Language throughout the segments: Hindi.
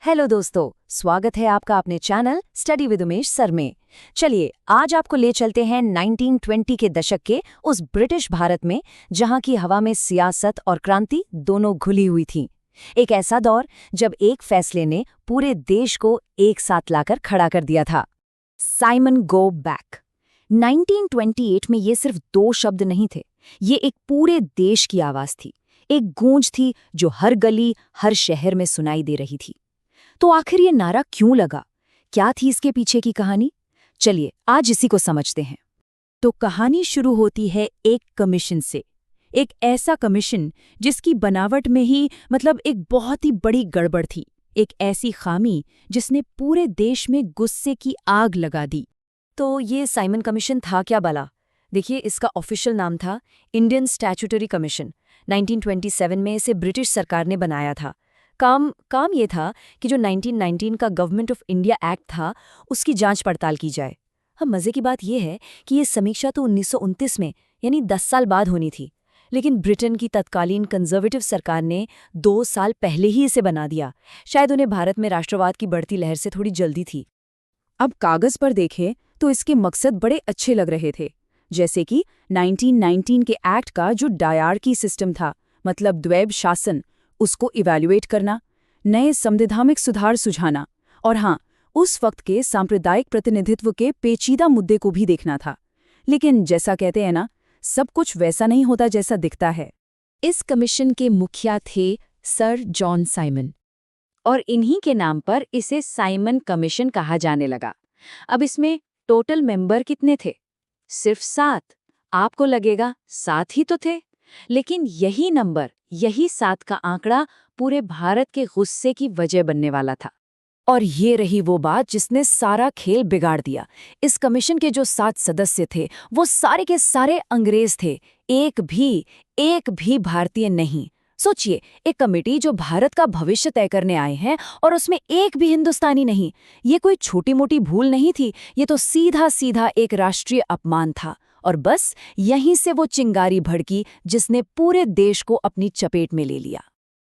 हेलो दोस्तों, स्वागत है आपका अपने channel study with Umesh sir में। चलिए आज आपको ले चलते हैं 1920 के दशक के उस ब्रिटिश भारत में जहां की हवा में सियासत और क्रांति दोनों घुली हुई थीं। एक ऐसा दौर जब एक फैसले ने पूरे देश को एक साथ लाकर खड़ा कर दिया था। Simon go back. 1928 में ये सिर्फ दो शब्द नहीं थे, ये एक पूरे देश की आवाज थी, एक गूंज थी जो हर गली हर शहर में सुनाई दे रही थी। तो आखिर ये नारा क्यों लगा? क्या थी इसके पीछे की कहानी? चलिए आज इसी को समझते हैं। तो कहानी शुरू होती है एक कमीशन से, एक ऐसा कमीशन जिसकी बनावट में ही एक बहुत ही बड़ी गड़बड़ थी, एक ऐसी खामी जिसने पूरे देश में गुस्से की आग लगा दी। तो ये साइमन कमीशन था क्या भला? देखिए, इसका ऑफिशियल नाम था इंडियन स्टैट्यूटरी कमीशन। 1927 में इसे ब्रिटिश सरकार ने बनाया था। काम ये था कि जो 1919 का गवर्नमेंट ऑफ इंडिया एक्ट था उसकी जांच पड़ताल की जाए। मजे की बात यह है कि ये समीक्षा तो 1929 में यानी 10 साल बाद होनी थी, लेकिन ब्रिटेन की तत्कालीन कंजर्वेटिव सरकार ने 2 साल पहले ही इसे बना दिया। शायद उन्हें भारत में राष्ट्रवाद की बढ़ती लहर से थोड़ी जल्दी थी। अब कागज पर देखें तो इसके मकसद बड़े अच्छे लग रहे थे, जैसे कि 1919 के एक्ट का जो डायरकी सिस्टम था, द्वैब शासन, उसको इवैल्यूएट करना, नए संवैधानिक सुधार सुझाना और उस वक्त के सांप्रदायिक प्रतिनिधित्व के पेचीदा मुद्दे को भी देखना था। लेकिन जैसा कहते हैं ना, सब कुछ वैसा नहीं होता जैसा दिखता है। इस कमीशन के मुखिया थे सर जॉन साइमन, और इन्हीं के नाम पर इसे साइमन कमीशन कहा जाने लगा। अब इसमें टोटल मेंबर कितने थे? सिर्फ 7। आपको लगेगा 7 ही तो थे, लेकिन यही नंबर, यही 7 का आंकड़ा पूरे भारत के गुस्से की वजह बनने वाला था। और ये रही वो बात जिसने सारा खेल बिगाड़ दिया। इस कमीशन के जो 7 सदस्य थे वो सारे के सारे अंग्रेज थे, एक भी भारतीय नहीं। सोचिए, एक कमेटी जो भारत का भविष्य तय करने आए हैं और उसमें एक भी हिंदुस्तानी नहीं। ये कोई छोटी मोटी भूल नहीं थी, ये तो सीधा सीधा एक राष्ट्रीय अपमान था। और बस यहीं से वो चिंगारी भड़की जिसने पूरे देश को अपनी चपेट में ले लिया।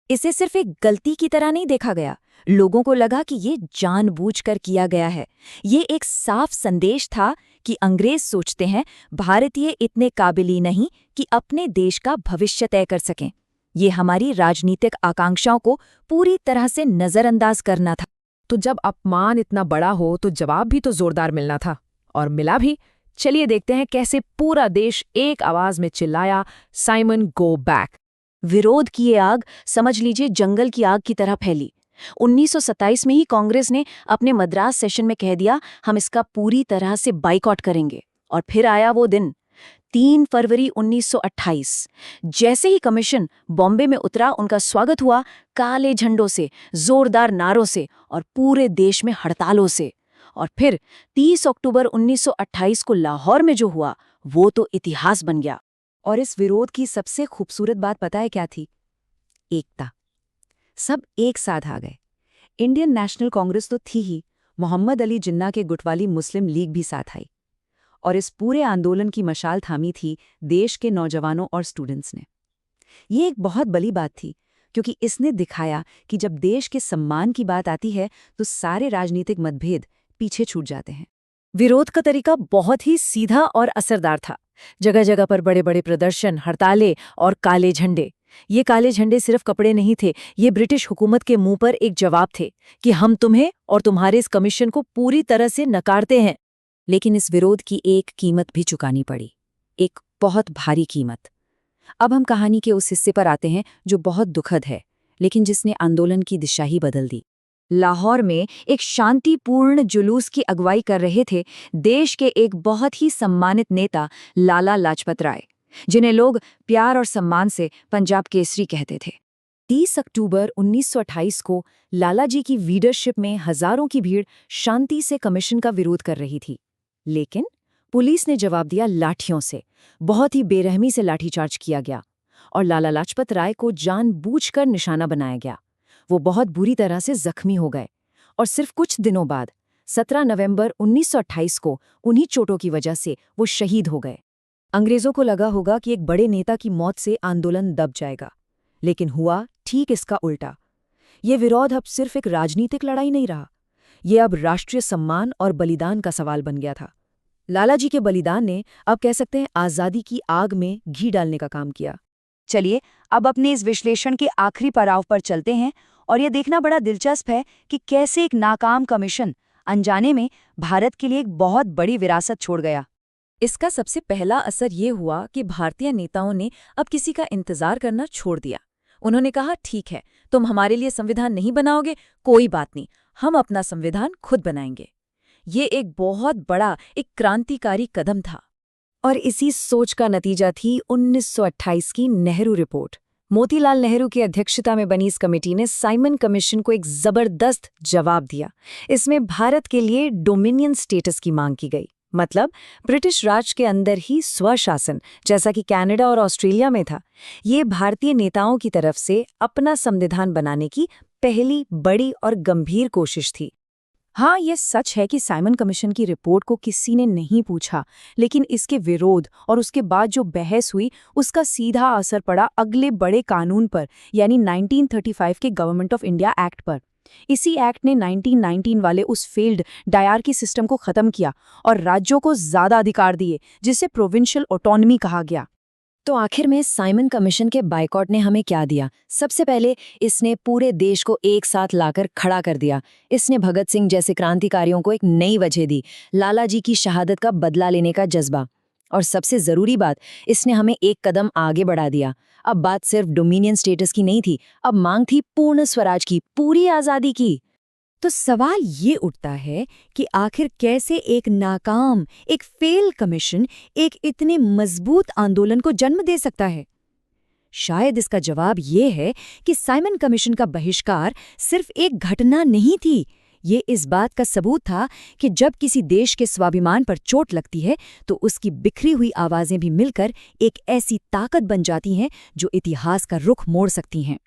इसे सिर्फ एक गलती की तरह नहीं देखा गया, लोगों को लगा कि ये जानबूझकर किया गया है। ये एक साफ संदेश था कि अंग्रेज सोचते हैं भारतीय इतने काबिल ही नहीं कि अपने देश का भविष्य तय कर सकें। ये हमारी राजनीतिक आकांक्षाओं को पूरी तरह से नजरअंदाज करना था। तो जब अपमान इतना बड़ा हो तो जवाब भी तो जोरदार मिलना था, और मिला भी। चलिए देखते हैं कैसे पूरा देश एक आवाज में चिल्लाया, साइमन गो बैक। विरोध की ये आग समझ लीजिए जंगल की आग की तरह फैली। 1927 में ही कांग्रेस ने अपने मद्रास सेशन में कह दिया, हम इसका पूरी तरह से बाइकआउट करेंगे। और फिर आया वो दिन, 3 फरवरी 1928। जैसे ही कमीशन बॉम्बे में उतरा, उनका स्वागत हुआ काले झंडों से, जोरदार नारों से और पूरे देश में हड़तालों से। और फिर 30 अक्टूबर 1928 को लाहौर में जो हुआ वो तो इतिहास बन गया। और इस विरोध की सबसे खूबसूरत बात पता है क्या थी? एकता। सब एक साथ आ गए। इंडियन नेशनल कांग्रेस तो थी ही, मोहम्मद अली जिन्ना के गुटवाली मुस्लिम लीग भी साथ आई। और इस पूरे आंदोलन की मशाल थामी थी देश के नौजवानों और स्टूडेंट्स ने। ये एक बहुत बड़ी बात थी, क्योंकि इसने दिखाया कि जब देश के सम्मान की बात आती है तो सारे राजनीतिक मतभेद पीछे छूट जाते हैं। विरोध का तरीका बहुत ही सीधा और असरदार था। जगह जगह पर बड़े बड़े प्रदर्शन, हड़तालें और काले झंडे। ये काले झंडे सिर्फ कपड़े नहीं थे, ये ब्रिटिश हुकूमत के मुंह पर एक जवाब थे कि हम तुम्हें और तुम्हारे इस कमीशन को पूरी तरह से नकारते हैं। लेकिन इस विरोध की एक कीमत भी चुकानी पड़ी, एक बहुत भारी कीमत। अब हम कहानी के उस हिस्से पर आते हैं जो बहुत दुखद है, लेकिन जिसने आंदोलन की दिशा ही बदल दी। लाहौर में एक शांतिपूर्ण जुलूस की अगुवाई कर रहे थे देश के एक बहुत ही सम्मानित नेता लाला लाजपत राय, जिन्हें लोग प्यार और सम्मान से पंजाब केसरी कहते थे। 30 अक्टूबर 1928 को लाला जी की लीडरशिप में हजारों की भीड़ शांति से कमीशन का विरोध कर रही थी, लेकिन पुलिस ने जवाब दिया लाठियों से। बहुत ही बेरहमी से लाठीचार्ज किया गया और लाला लाजपत राय को जानबूझकर निशाना बनाया गया। वो बहुत बुरी तरह से जख्मी हो गए और सिर्फ कुछ दिनों बाद 17 नवंबर 1928 को उन्हीं चोटों की वजह से वो शहीद हो गए। अंग्रेजों को लगा होगा कि एक बड़े नेता की मौत से आंदोलन दब जाएगा, लेकिन हुआ ठीक इसका उल्टा। ये विरोध अब सिर्फ एक राजनीतिक लड़ाई नहीं रहा, ये अब राष्ट्रीय सम्मान और बलिदान का सवाल बन गया था। लालाजी के बलिदान ने अब कह सकते हैं आज़ादी की आग में घी डालने का काम किया। चलिए अब अपने इस विश्लेषण के आखिरी पड़ाव पर चलते हैं और ये देखना बड़ा दिलचस्प है कि कैसे एक नाकाम कमीशन अनजाने में भारत के लिए एक बहुत बड़ी विरासत छोड़ गया। इसका सबसे पहला असर ये हुआ कि भारतीय नेताओं ने अब किसी का इंतजार करना छोड़ दिया। उन्होंने कहा, ठीक है, तुम हमारे लिए संविधान नहीं बनाओगे, कोई बात नहीं, हम अपना संविधान खुद बनाएंगे। ये एक बहुत बड़ा, एक क्रांतिकारी कदम था। और इसी सोच का नतीजा थी 1928 की नेहरू रिपोर्ट। मोतीलाल नेहरू की अध्यक्षता में बनी इस कमेटी ने साइमन कमीशन को एक जबरदस्त जवाब दिया। इसमें भारत के लिए डोमिनियन स्टेटस की मांग की गई, मतलब ब्रिटिश राज के अंदर ही स्वशासन, जैसा कि कनाडा और ऑस्ट्रेलिया में था। ये भारतीय नेताओं की तरफ से अपना संविधान बनाने की पहली बड़ी और गंभीर कोशिश थी। हाँ, ये सच है कि साइमन कमीशन की रिपोर्ट को किसी ने नहीं पूछा, लेकिन इसके विरोध और उसके बाद जो बहस हुई उसका सीधा असर पड़ा अगले बड़े कानून पर, यानी 1935 के गवर्नमेंट ऑफ इंडिया एक्ट पर। इसी एक्ट ने 1919 वाले उस फेल्ड डायरकी सिस्टम को खत्म किया और राज्यों को ज्यादा अधिकार दिए, जिसे प्रोविंशियल ऑटोनॉमी कहा गया। तो आखिर में साइमन कमीशन के बायकॉट ने हमें क्या दिया? सबसे पहले इसने पूरे देश को एक साथ लाकर खड़ा कर दिया। इसने भगत सिंह जैसे क्रांतिकारियों को एक नई वजह दी, लालाजी की शहादत का बदला लेने का जज्बा। और सबसे जरूरी बात, इसने हमें एक कदम आगे बढ़ा दिया। अब बात सिर्फ डोमिनियन स्टेटस की नहीं थी, अब मांग थी पूर्ण स्वराज की, पूरी आजादी की। तो सवाल ये उठता है कि आखिर कैसे एक नाकाम, एक फेल कमीशन एक इतने मजबूत आंदोलन को जन्म दे सकता है? शायद इसका जवाब ये है कि साइमन कमीशन का बहिष्कार सिर्फ एक घटना नहीं थी, ये इस बात का सबूत था कि जब किसी देश के स्वाभिमान पर चोट लगती है तो उसकी बिखरी हुई आवाजें भी मिलकर एक ऐसी ताकत बन जाती हैं जो इतिहास का रुख मोड़ सकती हैं।